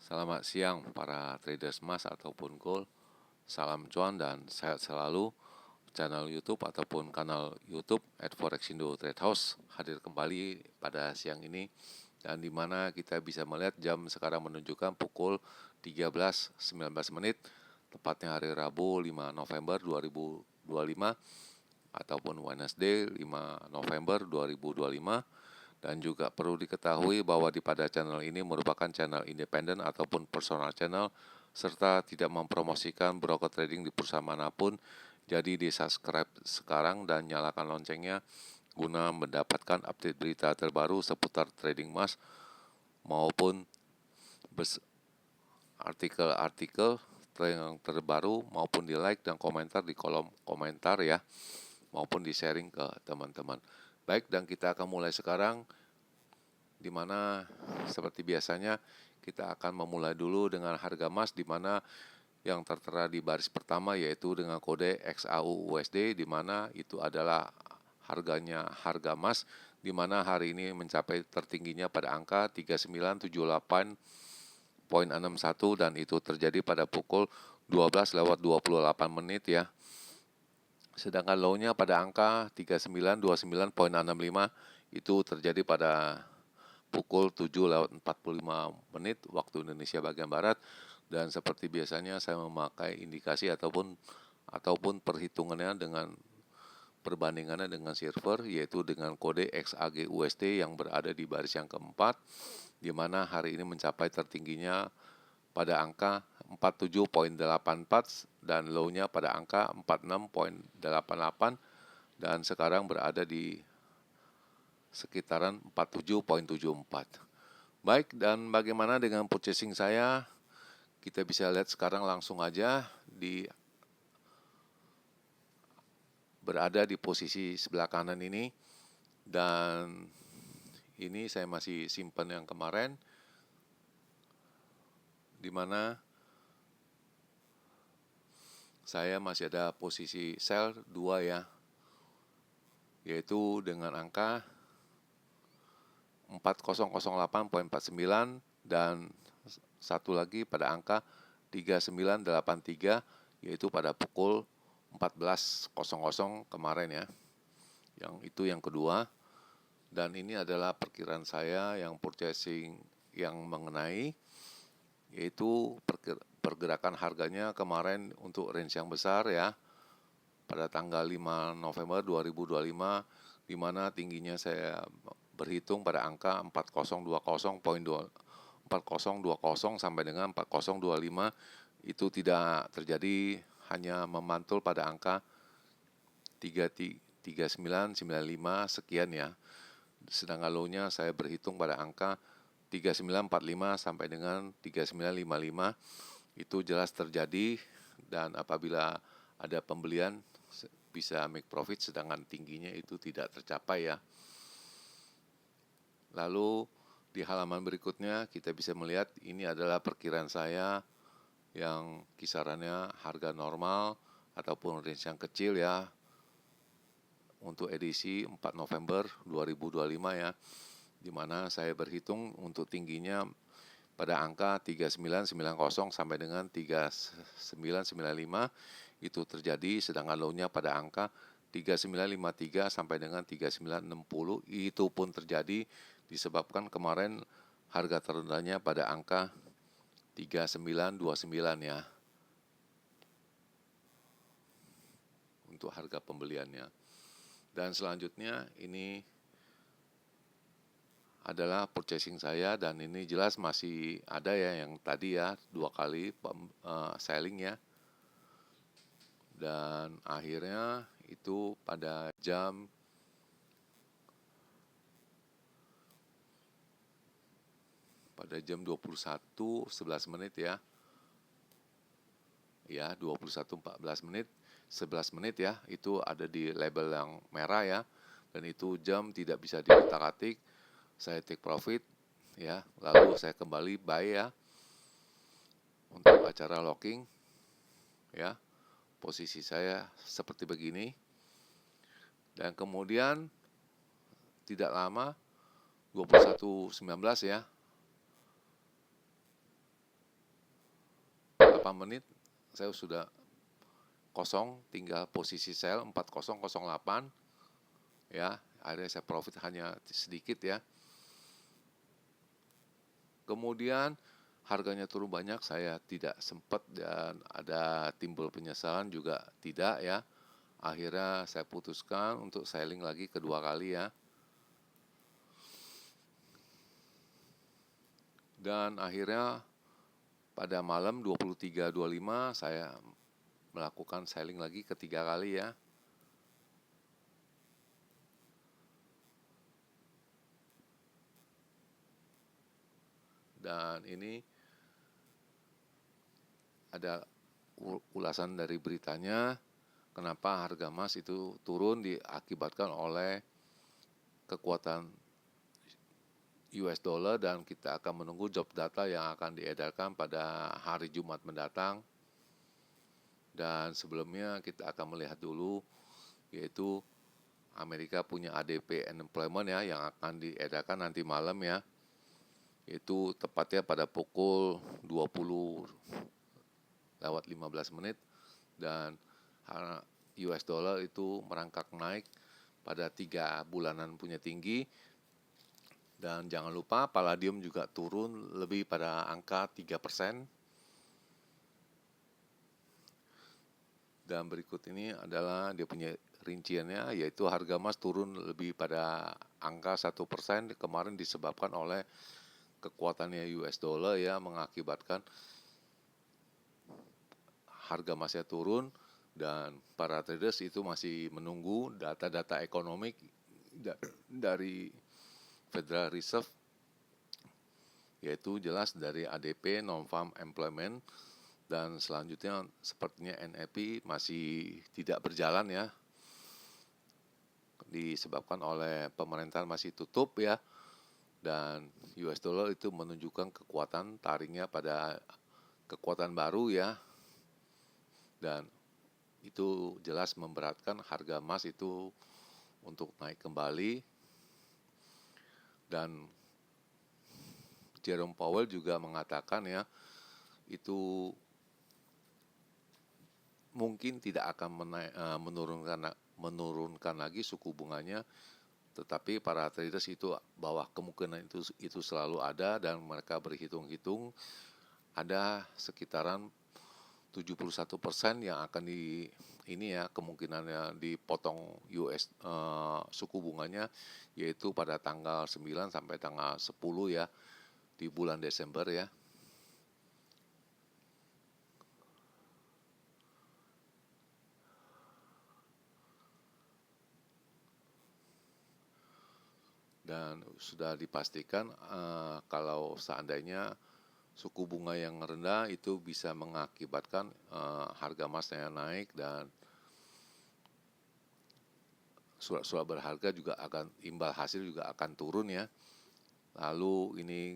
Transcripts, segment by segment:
Selamat siang para traders emas ataupun gold. Salam cuan dan sehat selalu. Channel YouTube ataupun kanal YouTube @forexindo Trade House hadir kembali pada siang ini, dan di mana kita bisa melihat jam sekarang menunjukkan pukul 13.19 menit, tepatnya hari Rabu 5 November 2025 ataupun Wednesday 5 November 2025. Dan juga perlu diketahui bahwa pada channel ini merupakan channel independen ataupun personal channel, serta tidak mempromosikan broker trading di perusahaan manapun. Jadi di subscribe sekarang dan nyalakan loncengnya guna mendapatkan update berita terbaru seputar trading emas maupun artikel-artikel yang terbaru, maupun di like dan komentar di kolom komentar ya, maupun di sharing ke teman-teman. Baik, dan kita akan mulai sekarang, di mana seperti biasanya kita akan memulai dulu dengan harga emas, di mana yang tertera di baris pertama yaitu dengan kode XAU USD, di mana itu adalah harga emas, di mana hari ini mencapai tertingginya pada angka 3978,61, dan itu terjadi pada pukul 12:28 menit ya. Sedangkan low-nya pada angka 3929,65 itu terjadi pada pukul 7:45 menit waktu Indonesia bagian Barat. Dan seperti biasanya saya memakai indikasi ataupun perhitungannya dengan perbandingannya dengan server, yaitu dengan kode XAG USD yang berada di baris yang keempat, di mana hari ini mencapai tertingginya pada angka 47,84 dan low-nya pada angka 46,88, dan sekarang berada di sekitaran 47,74. Baik, dan bagaimana dengan purchasing saya? Kita bisa lihat sekarang langsung aja berada di posisi sebelah kanan ini, dan ini saya masih simpan yang kemarin, di mana saya masih ada posisi sell 2 ya, yaitu dengan angka 4008,49 dan satu lagi pada angka 3983, yaitu pada pukul 14.00 kemarin ya. Yang kedua, dan ini adalah perkiraan saya yang purchasing yang mengenai, yaitu pergerakan harganya kemarin untuk range yang besar ya, pada tanggal 5 November 2025, di mana tingginya saya berhitung pada angka 4020 sampai dengan 4025, itu tidak terjadi, hanya memantul pada angka 3995 sekian ya. Sedangkan low-nya saya berhitung pada angka 3945 sampai dengan 3955, itu jelas terjadi, dan apabila ada pembelian bisa make profit, sedangkan tingginya itu tidak tercapai ya. Lalu di halaman berikutnya kita bisa melihat ini adalah perkiraan saya yang kisarannya harga normal ataupun range yang kecil ya, untuk edisi 4 November 2025 ya, di mana saya berhitung untuk tingginya pada angka 3990 sampai dengan 3995 itu terjadi, sedangkan low-nya pada angka 3953 sampai dengan 3960, itu pun terjadi disebabkan kemarin harga terendahnya pada angka 3929 ya untuk harga pembeliannya. Dan selanjutnya ini adalah purchasing saya, dan ini jelas masih ada ya yang tadi ya 2 kali selling ya, dan akhirnya itu pada jam 21:11 menit ya. Ya, 21:14 menit, 11 menit ya, itu ada di label yang merah ya, dan itu jam tidak bisa diutak-atik. Saya take profit ya, lalu saya kembali buy ya untuk acara locking ya. Posisi saya seperti begini, dan kemudian tidak lama 21:19 ya, menit saya sudah kosong, tinggal posisi sell 4008 ya. Akhirnya saya profit hanya sedikit ya. Kemudian harganya turun banyak, saya tidak sempat dan ada timbul penyesalan juga tidak ya. Akhirnya saya putuskan untuk selling lagi kedua kali ya. Dan akhirnya pada malam 23.25 saya melakukan selling lagi ketiga kali ya. Dan ini ada ulasan dari beritanya kenapa harga emas itu turun diakibatkan oleh kekuatan US dollar, dan kita akan menunggu job data yang akan diedarkan pada hari Jumat mendatang. Dan sebelumnya kita akan melihat dulu yaitu Amerika punya ADP unemployment ya yang akan diedarkan nanti malam ya. Itu tepatnya pada pukul 20:15 dan US dollar itu merangkak naik pada 3 bulanan punya tinggi. Dan jangan lupa palladium juga turun lebih pada angka 3%. Dan berikut ini adalah dia punya rinciannya, yaitu harga emas turun lebih pada angka 1% kemarin disebabkan oleh kekuatannya US dollar ya, mengakibatkan harga emasnya turun. Dan para traders itu masih menunggu data-data ekonomi dari Federal Reserve, yaitu jelas dari ADP non-farm employment, dan selanjutnya sepertinya NFP masih tidak berjalan ya, disebabkan oleh pemerintahan masih tutup ya. Dan US dollar itu menunjukkan kekuatan taringnya pada kekuatan baru ya, dan itu jelas memberatkan harga emas itu untuk naik kembali. Dan Jerome Powell juga mengatakan ya, itu mungkin tidak akan menurunkan lagi suku bunganya, tetapi para traders itu bahwa kemungkinan itu selalu ada, dan mereka berhitung-hitung ada sekitaran 71% yang akan kemungkinannya dipotong suku bunganya, yaitu pada tanggal 9 sampai tanggal 10 ya di bulan Desember ya. Dan sudah dipastikan kalau seandainya suku bunga yang rendah itu bisa mengakibatkan harga emasnya naik, dan surat-surat berharga juga akan, imbal hasil juga akan turun ya. Lalu ini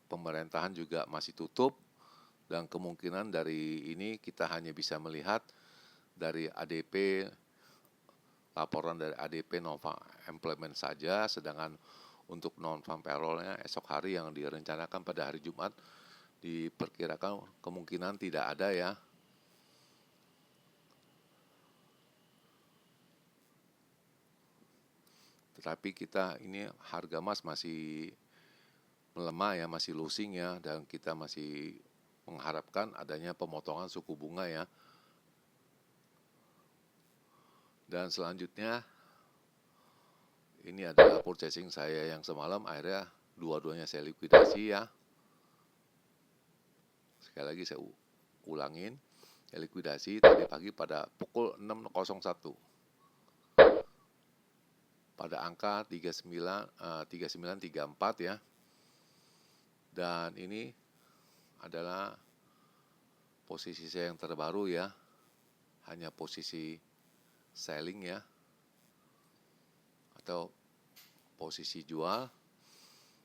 pemerintahan juga masih tutup, dan kemungkinan dari ini kita hanya bisa melihat dari ADP, laporan dari ADP non-farm employment saja, sedangkan untuk non-farm payroll-nya esok hari yang direncanakan pada hari Jumat diperkirakan kemungkinan tidak ada ya. Tetapi kita ini harga emas masih melemah ya, masih losing ya, dan kita masih mengharapkan adanya pemotongan suku bunga ya. Dan selanjutnya ini adalah purchasing saya yang semalam, akhirnya dua-duanya saya likuidasi ya. Sekali lagi saya ulangin, saya likuidasi tadi pagi pada pukul 6.01 pada angka 3934 ya. Dan ini adalah posisi saya yang terbaru ya, hanya posisi selling ya, atau posisi jual.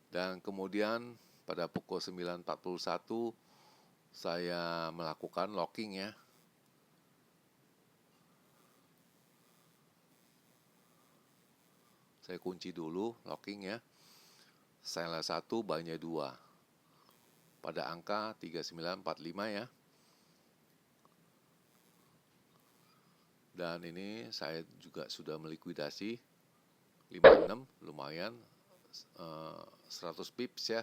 Dan kemudian pada pukul 9.41 saya melakukan locking ya. Saya kunci dulu locking ya. Sell 1, buy-nya 2 pada angka 3945 ya. Dan ini saya juga sudah melikuidasi 56, lumayan 100 pips ya.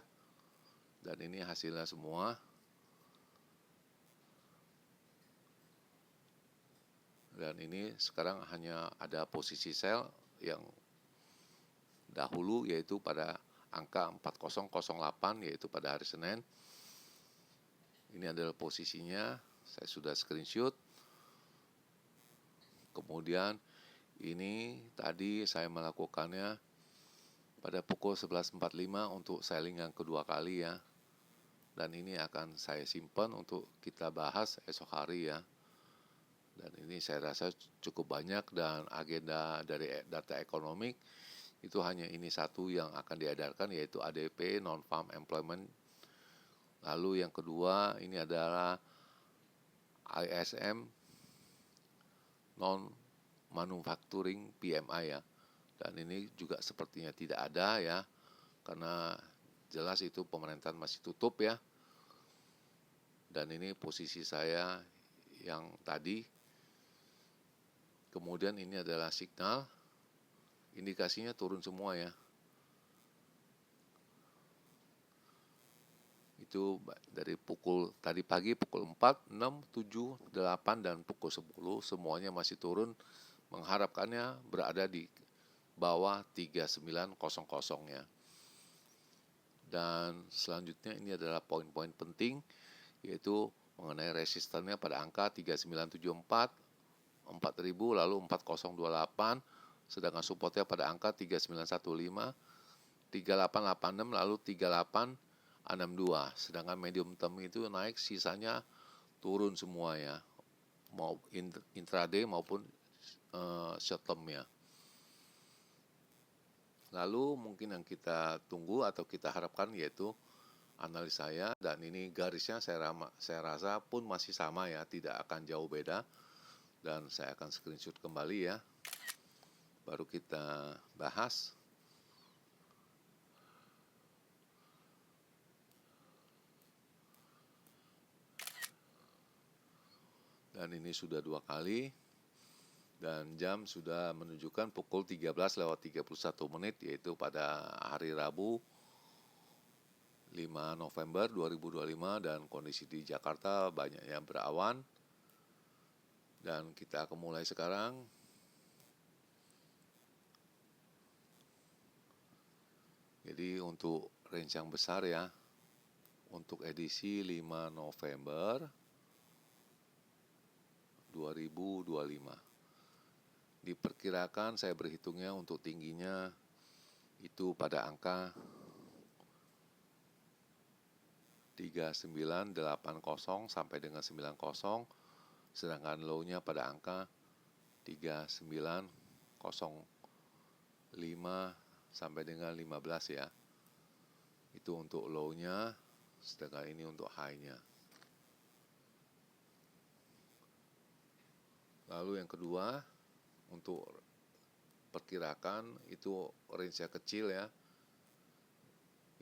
Dan ini hasilnya semua. Dan ini sekarang hanya ada posisi sell yang dahulu yaitu pada angka 4008 yaitu pada hari Senin. Ini adalah posisinya, saya sudah screenshot. Kemudian ini tadi saya melakukannya pada pukul 11.45 untuk selling yang kedua kali ya. Dan ini akan saya simpan untuk kita bahas esok hari ya. Dan ini saya rasa cukup banyak dan agenda dari data ekonomi itu hanya ini satu yang akan diedarkan yaitu ADP, non-farm employment. Lalu yang kedua ini adalah ISM, non-manufacturing PMI ya. Dan ini juga sepertinya tidak ada ya, karena jelas itu pemerintahan masih tutup ya. Dan ini posisi saya yang tadi. Kemudian ini adalah signal, indikasinya turun semua ya. Itu dari pukul tadi pagi pukul 4, 6, 7, 8 dan pukul 10 semuanya masih turun, mengharapkannya berada di bawah 3900 ya. Dan selanjutnya ini adalah poin-poin penting yaitu mengenai resistannya pada angka 3974, 4000 lalu 4028, sedangkan supportnya pada angka 3915, 3886 lalu 3862. Sedangkan medium term itu naik, sisanya turun semua ya, mau intraday maupun short term ya. Lalu mungkin yang kita tunggu atau kita harapkan yaitu analis saya, dan ini garisnya saya rasa pun masih sama ya, tidak akan jauh beda. Dan saya akan screenshot kembali ya, baru kita bahas. Dan ini sudah 2 kali. Dan jam sudah menunjukkan pukul 13:31 yaitu pada hari Rabu 5 November 2025 dan kondisi di Jakarta banyak yang berawan. Dan kita akan mulai sekarang. Jadi untuk range yang besar ya, untuk edisi 5 November 2025. Diperkirakan saya berhitungnya untuk tingginya itu pada angka 3980 sampai dengan 90, sedangkan low-nya pada angka 3905 sampai dengan 15 ya. Itu untuk low-nya, sedangkan ini untuk high-nya. Lalu yang kedua, untuk perkirakan itu range-nya kecil ya.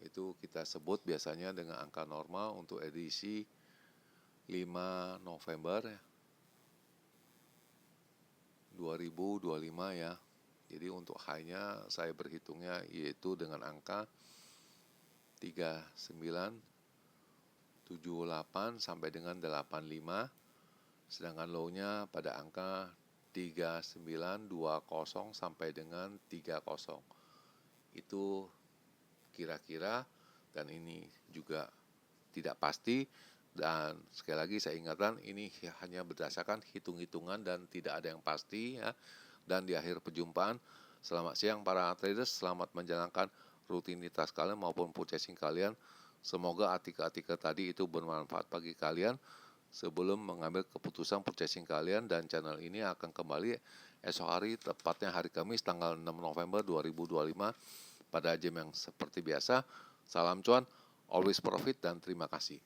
Itu kita sebut biasanya dengan angka normal untuk edisi 5 November 2025 ya. Jadi untuk high-nya saya berhitungnya yaitu dengan angka 3978 sampai dengan 85, sedangkan low-nya pada angka 3920 sampai dengan 30. Itu kira-kira, dan ini juga tidak pasti, dan sekali lagi saya ingatkan ini hanya berdasarkan hitung-hitungan dan tidak ada yang pasti ya. Dan di akhir perjumpaan, selamat siang para traders, selamat menjalankan rutinitas kalian maupun purchasing kalian. Semoga artikel-artikel tadi itu bermanfaat bagi kalian sebelum mengambil keputusan purchasing kalian, dan channel ini akan kembali esok hari, tepatnya hari Kamis tanggal 6 November 2025 pada jam yang seperti biasa. Salam cuan, always profit, dan terima kasih.